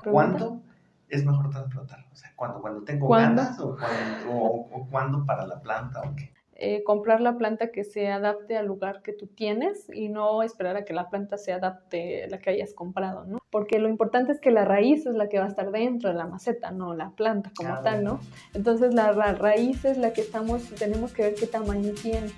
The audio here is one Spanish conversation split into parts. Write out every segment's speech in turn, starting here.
pregunta. ¿Cuándo es mejor trasplantar? O sea, ¿cuando tengo ¿Cuándo? ganas o cuándo para la planta o qué? Comprar la planta que se adapte al lugar que tú tienes y no esperar a que la planta se adapte a la que hayas comprado, ¿no? Porque lo importante es que la raíz es la que va a estar dentro de la maceta, no la planta como tal, ¿no? Entonces la raíz es la que tenemos que ver qué tamaño tiene.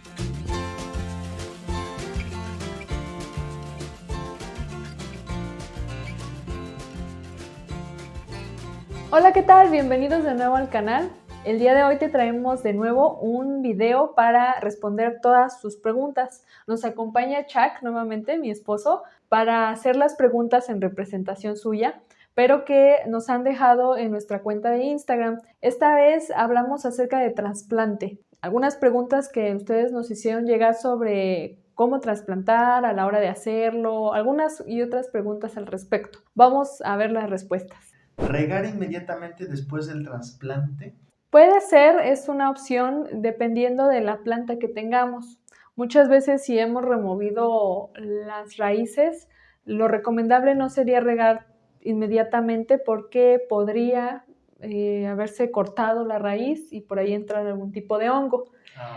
Hola, ¿qué tal? Bienvenidos de nuevo al canal. El día de hoy te traemos de nuevo un video para responder todas sus preguntas. Nos acompaña Chuck nuevamente, mi esposo, para hacer las preguntas en representación suya, pero que nos han dejado en nuestra cuenta de Instagram. Esta vez hablamos acerca de trasplante. Algunas preguntas que ustedes nos hicieron llegar sobre cómo trasplantar, a la hora de hacerlo, algunas y otras preguntas al respecto. Vamos a ver las respuestas. ¿Regar inmediatamente después del trasplante? Puede ser, es una opción dependiendo de la planta que tengamos. Muchas veces si hemos removido las raíces, lo recomendable no sería regar inmediatamente porque podría haberse cortado la raíz y por ahí entrar algún tipo de hongo.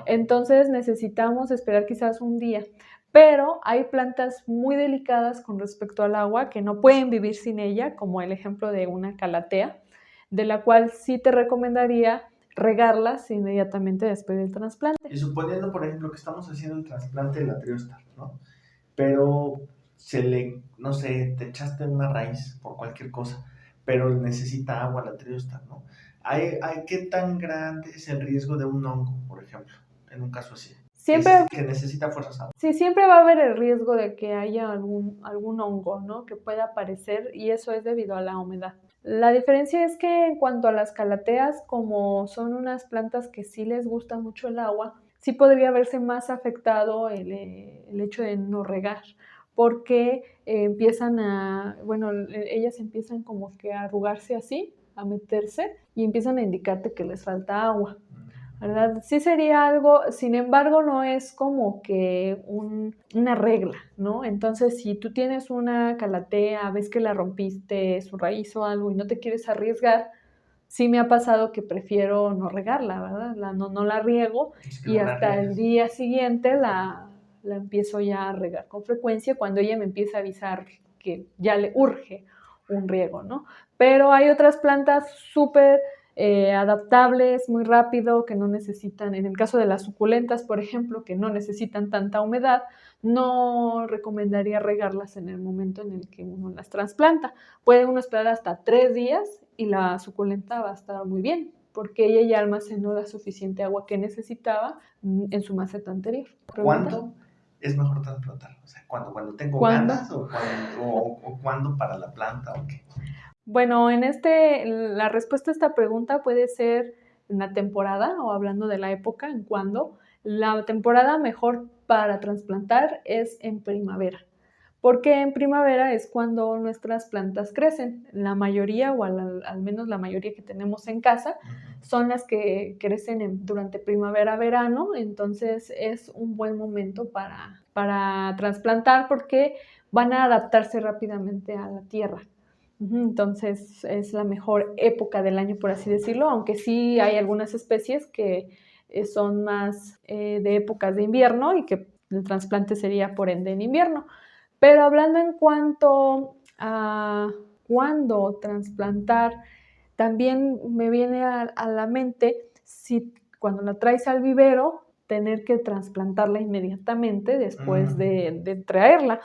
Entonces necesitamos esperar quizás un día. Pero hay plantas muy delicadas con respecto al agua que no pueden vivir sin ella, como el ejemplo de una calatea, de la cual sí te recomendaría regarlas inmediatamente después del trasplante. Y suponiendo, por ejemplo, que estamos haciendo el trasplante de la Triostar, ¿no? Pero no sé, te echaste una raíz por cualquier cosa, pero necesita agua la Triostar, ¿no? ¿Qué tan grande es el riesgo de un hongo, por ejemplo, en un caso así? Siempre, que necesita fuerzas agua. Sí, siempre va a haber el riesgo de que haya algún hongo, ¿no? Que pueda aparecer, y eso es debido a la humedad. La diferencia es que en cuanto a las calateas, como son unas plantas que sí les gusta mucho el agua, sí podría verse más afectado el hecho de no regar, porque ellas empiezan como que a arrugarse así, a meterse, y empiezan a indicarte que les falta agua, ¿verdad? Sí sería algo, sin embargo, no es como que una regla, ¿no? Entonces, si tú tienes una calatea, ves que la rompiste, su raíz o algo y no te quieres arriesgar, sí me ha pasado que prefiero no regarla, ¿verdad? No la riego y hasta el día siguiente la empiezo ya a regar con frecuencia cuando ella me empieza a avisar que ya le urge un riego, ¿no? Pero hay otras plantas súper adaptables, muy rápido, que no necesitan, en el caso de las suculentas, por ejemplo, que no necesitan tanta humedad, no recomendaría regarlas en el momento en el que uno las trasplanta. Puede uno esperar hasta 3 días y la suculenta va a estar muy bien, porque ella ya almacenó la suficiente agua que necesitaba en su maceta anterior. ¿Cuándo es mejor trasplantar? O sea, ¿cuando tengo ganas o cuándo para la planta o qué? Bueno, la respuesta a esta pregunta puede ser en la temporada o hablando de la época, en cuándo. La temporada mejor para trasplantar es en primavera, porque en primavera es cuando nuestras plantas crecen. La mayoría, o al menos la mayoría que tenemos en casa, son las que crecen durante primavera-verano, entonces es un buen momento para trasplantar porque van a adaptarse rápidamente a la tierra. Entonces es la mejor época del año, por así decirlo, aunque sí hay algunas especies que son más de épocas de invierno y que el trasplante sería por ende en invierno. Pero hablando en cuanto a cuándo trasplantar, también me viene a la mente si cuando la traes al vivero, tener que trasplantarla inmediatamente después de traerla.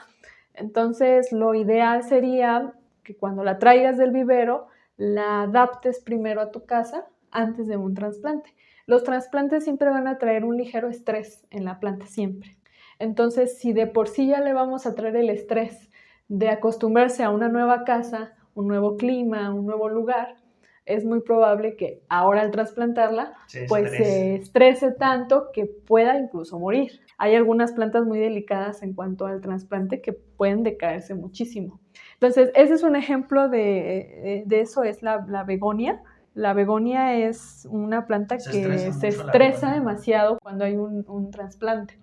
Entonces, lo ideal sería que cuando la traigas del vivero, la adaptes primero a tu casa antes de un trasplante. Los trasplantes siempre van a traer un ligero estrés en la planta, siempre. Entonces, si de por sí ya le vamos a traer el estrés de acostumbrarse a una nueva casa, un nuevo clima, un nuevo lugar, es muy probable que ahora al trasplantarla, pues se estrese tanto que pueda incluso morir. Hay algunas plantas muy delicadas en cuanto al trasplante que pueden decaerse muchísimo. Entonces, ese es un ejemplo de eso, es la begonia. La begonia es una planta que se estresa demasiado cuando hay un trasplante.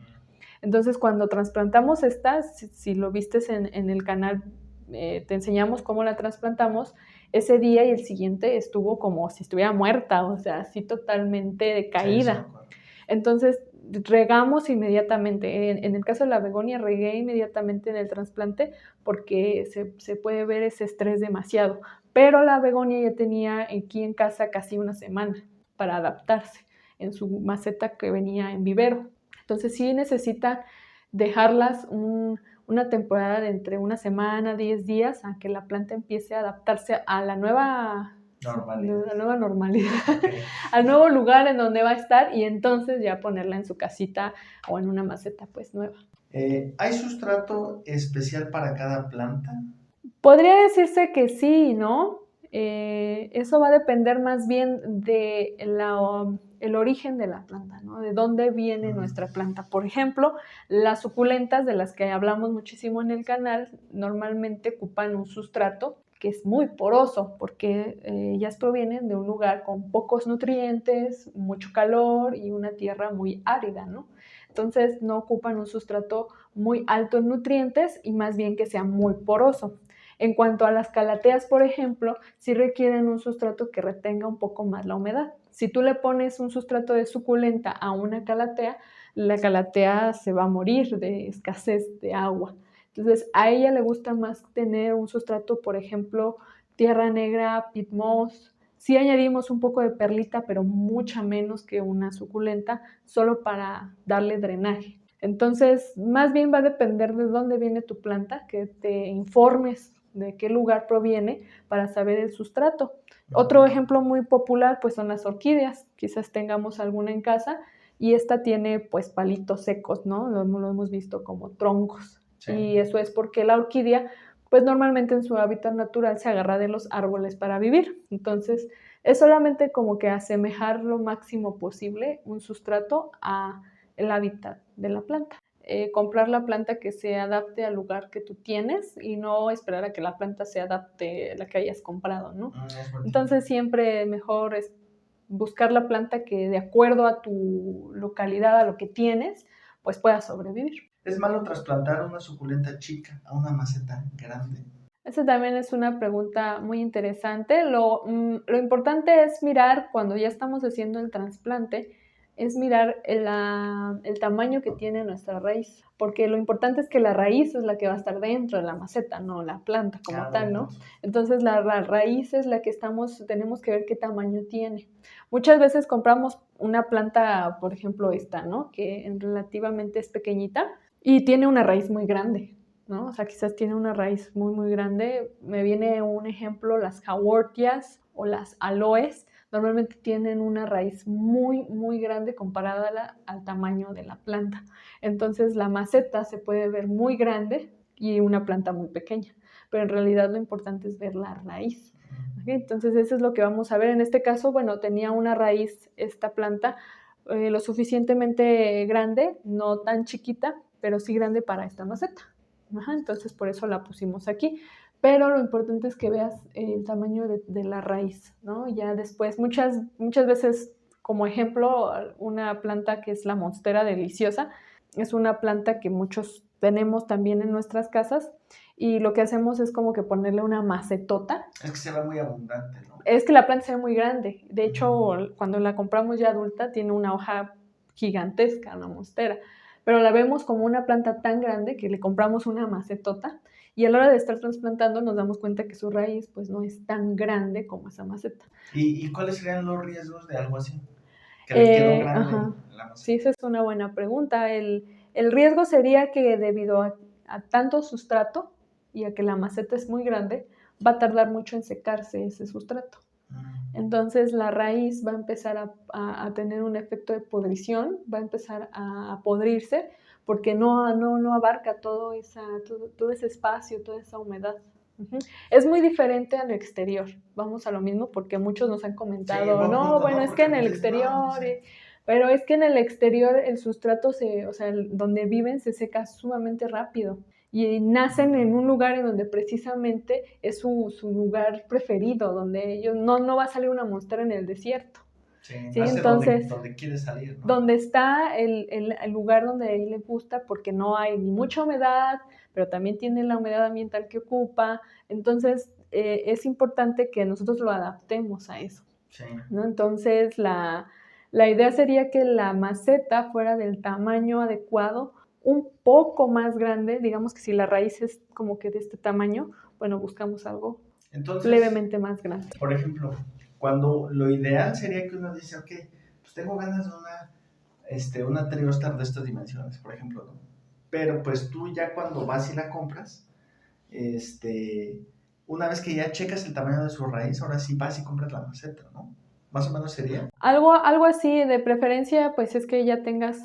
Entonces, cuando trasplantamos esta, si lo vistes en el canal, te enseñamos cómo la trasplantamos. ese día y el siguiente estuvo como si estuviera muerta, o sea, así totalmente decaída. Entonces, regamos inmediatamente. En el caso de la begonia, regué inmediatamente en el trasplante porque se puede ver ese estrés demasiado. Pero la begonia ya tenía aquí en casa casi una semana para adaptarse en su maceta que venía en vivero. Entonces, sí necesita dejarlas una temporada de entre una semana, 10 días, a que la planta empiece a adaptarse a la nueva normalidad, okay. Al nuevo lugar en donde va a estar y entonces ya ponerla en su casita o en una maceta pues nueva. ¿Hay sustrato especial para cada planta? Podría decirse que sí, ¿no? Eso va a depender más bien de el origen de la planta, ¿no? De dónde viene nuestra planta. Por ejemplo, las suculentas de las que hablamos muchísimo en el canal normalmente ocupan un sustrato que es muy poroso porque ellas provienen de un lugar con pocos nutrientes, mucho calor y una tierra muy árida, ¿no? Entonces no ocupan un sustrato muy alto en nutrientes y más bien que sea muy poroso. En cuanto a las calateas, por ejemplo, sí requieren un sustrato que retenga un poco más la humedad. Si tú le pones un sustrato de suculenta a una calatea, la calatea se va a morir de escasez de agua. Entonces, a ella le gusta más tener un sustrato, por ejemplo, tierra negra, peat moss. Sí añadimos un poco de perlita, pero mucha menos que una suculenta, solo para darle drenaje. Entonces, más bien va a depender de dónde viene tu planta, que te informes de qué lugar proviene para saber el sustrato. Otro ejemplo muy popular pues son las orquídeas, quizás tengamos alguna en casa y esta tiene pues palitos secos, ¿no? Lo hemos visto como troncos. Sí. Y eso es porque la orquídea pues normalmente en su hábitat natural se agarra de los árboles para vivir. Entonces es solamente como que asemejar lo máximo posible un sustrato a el hábitat de la planta. Comprar la planta que se adapte al lugar que tú tienes y no esperar a que la planta se adapte a la que hayas comprado, ¿no? Entonces siempre mejor es buscar la planta que de acuerdo a tu localidad, a lo que tienes, pues pueda sobrevivir. ¿Es malo trasplantar una suculenta chica a una maceta grande? Esa también es una pregunta muy interesante. Lo importante es mirar cuando ya estamos haciendo el trasplante, es mirar el tamaño que tiene nuestra raíz, porque lo importante es que la raíz es la que va a estar dentro de la maceta, no la planta como tal, ¿no? Entonces la raíz es la que tenemos que ver qué tamaño tiene. Muchas veces compramos una planta, por ejemplo esta, ¿no? Que relativamente es pequeñita y tiene una raíz muy grande, ¿no? O sea, quizás tiene una raíz muy, muy grande. Me viene un ejemplo, las haworthias o las aloes, normalmente tienen una raíz muy, muy grande comparada al tamaño de la planta. Entonces la maceta se puede ver muy grande y una planta muy pequeña, pero en realidad lo importante es ver la raíz. ¿Okay? Entonces eso es lo que vamos a ver. En este caso, bueno, tenía una raíz esta planta lo suficientemente grande, no tan chiquita, pero sí grande para esta maceta. Entonces por eso la pusimos aquí. Pero lo importante es que veas el tamaño de la raíz, ¿no? Ya después, muchas veces, como ejemplo, una planta que es la monstera deliciosa, es una planta que muchos tenemos también en nuestras casas y lo que hacemos es como que ponerle una macetota. Es que se ve muy abundante, ¿no? Es que la planta se ve muy grande. De hecho, cuando la compramos ya adulta, tiene una hoja gigantesca, una monstera. Pero la vemos como una planta tan grande que le compramos una macetota y a la hora de estar trasplantando nos damos cuenta que su raíz pues no es tan grande como esa maceta. ¿Y cuáles serían los riesgos de algo así? Que le quedó grande la maceta. Sí, esa es una buena pregunta. El riesgo sería que debido a tanto sustrato y a que la maceta es muy grande, va a tardar mucho en secarse ese sustrato. Entonces la raíz va a empezar a tener un efecto de podrición, va a empezar a podrirse porque no abarca todo ese espacio, toda esa humedad. Es muy diferente al exterior. Vamos a lo mismo porque muchos nos han comentado, es que en el exterior, pero es que en el exterior el sustrato donde viven se seca sumamente rápido y nacen en un lugar en donde precisamente es su lugar preferido, donde ellos no va a salir una monstera en el desierto. Sí, entonces donde quiere salir, ¿no? Donde está el lugar donde a él le gusta porque no hay ni mucha humedad, pero también tiene la humedad ambiental que ocupa. Entonces es importante que nosotros lo adaptemos a eso, Sí. ¿no? Entonces, la idea sería que la maceta fuera del tamaño adecuado, un poco más grande, digamos que si la raíz es como que de este tamaño, bueno, buscamos algo Entonces, levemente más grande. por ejemplo, cuando lo ideal sería que uno dice, ok, pues tengo ganas de una Triostar de estas dimensiones, por ejemplo, ¿no? Pero pues tú ya cuando vas y la compras, una vez que ya checas el tamaño de su raíz, ahora sí vas y compras la maceta, ¿no? Más o menos sería. Algo así, de preferencia, pues es que ya tengas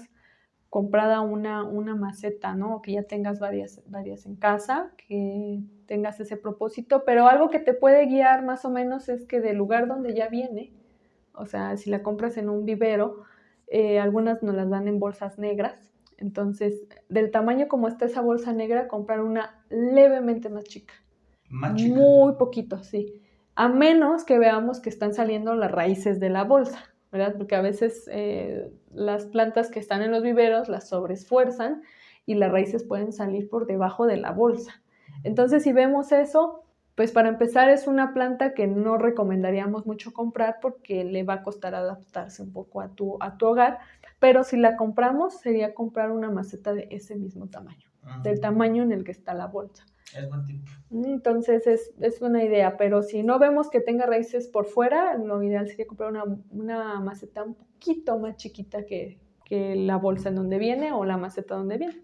comprada una maceta, ¿no? O que ya tengas varias en casa, que tengas ese propósito, pero algo que te puede guiar más o menos es que del lugar donde ya viene, o sea, si la compras en un vivero, algunas nos las dan en bolsas negras, entonces, del tamaño como está esa bolsa negra, comprar una levemente más chica. Más chica. Muy poquito, sí. A menos que veamos que están saliendo las raíces de la bolsa, ¿verdad? Porque a veces las plantas que están en los viveros las sobreesfuerzan y las raíces pueden salir por debajo de la bolsa. Entonces, si vemos eso, pues para empezar es una planta que no recomendaríamos mucho comprar porque le va a costar adaptarse un poco a tu hogar, pero si la compramos sería comprar una maceta de ese mismo tamaño, del tamaño en el que está la bolsa. Es buen tip. Entonces es una idea, pero si no vemos que tenga raíces por fuera, lo ideal sería comprar una maceta un poquito más chiquita que la bolsa en donde viene o la maceta donde viene.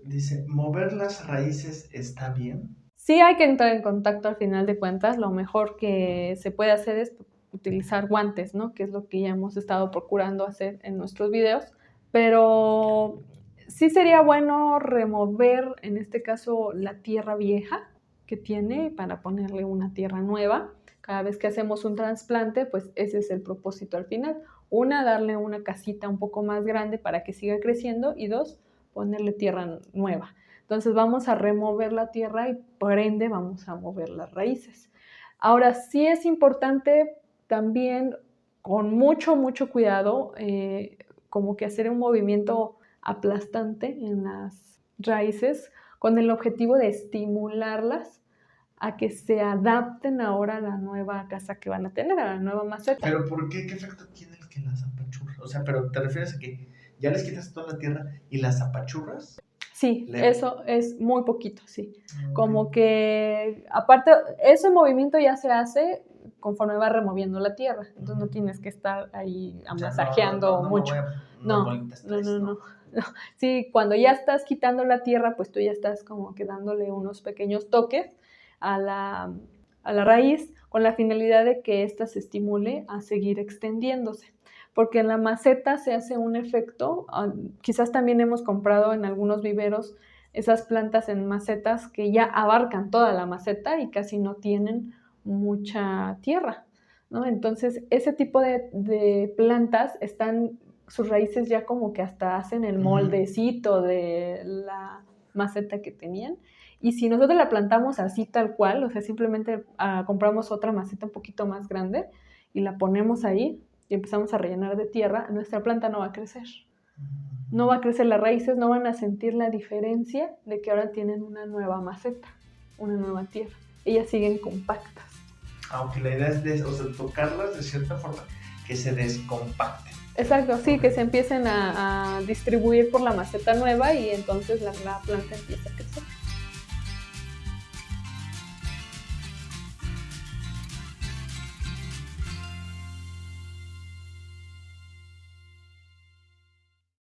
Dice, ¿mover las raíces está bien? Sí hay que entrar en contacto al final de cuentas, lo mejor que se puede hacer es utilizar guantes, ¿no? Que es lo que ya hemos estado procurando hacer en nuestros videos, pero sí sería bueno remover, en este caso, la tierra vieja que tiene para ponerle una tierra nueva. Cada vez que hacemos un trasplante, pues ese es el propósito al final. Una, darle una casita un poco más grande para que siga creciendo y dos, ponerle tierra nueva. Entonces vamos a remover la tierra y por ende vamos a mover las raíces. Ahora sí es importante también con mucho cuidado como que hacer un movimiento aplastante en las raíces con el objetivo de estimularlas a que se adapten ahora a la nueva casa que van a tener, a la nueva maceta. ¿Pero por qué? ¿Qué efecto tiene el que las apachurras? O sea, ¿pero te refieres a que ya les quitas toda la tierra y las apachurras? Sí, Leve. eso es muy poquito, sí. Okay. Como que, aparte, ese movimiento ya se hace conforme va removiendo la tierra, entonces no tienes que estar ahí masajeando mucho. No. Sí, cuando ya estás quitando la tierra, pues tú ya estás como que dándole unos pequeños toques a la raíz con la finalidad de que ésta se estimule a seguir extendiéndose. Porque en la maceta se hace un efecto, quizás también hemos comprado en algunos viveros esas plantas en macetas que ya abarcan toda la maceta y casi no tienen mucha tierra, ¿no? Entonces, ese tipo de plantas sus raíces ya como que hasta hacen el moldecito de la maceta que tenían. Y si nosotros la plantamos así tal cual, o sea, simplemente compramos otra maceta un poquito más grande y la ponemos ahí y empezamos a rellenar de tierra, nuestra planta no va a crecer. No va a crecer las raíces, no van a sentir la diferencia de que ahora tienen una nueva maceta, una nueva tierra. Ellas siguen compactas. Aunque la idea es tocarlas de cierta forma que se descompacten. Exacto, sí, que se empiecen a distribuir por la maceta nueva y entonces la planta empieza a crecer.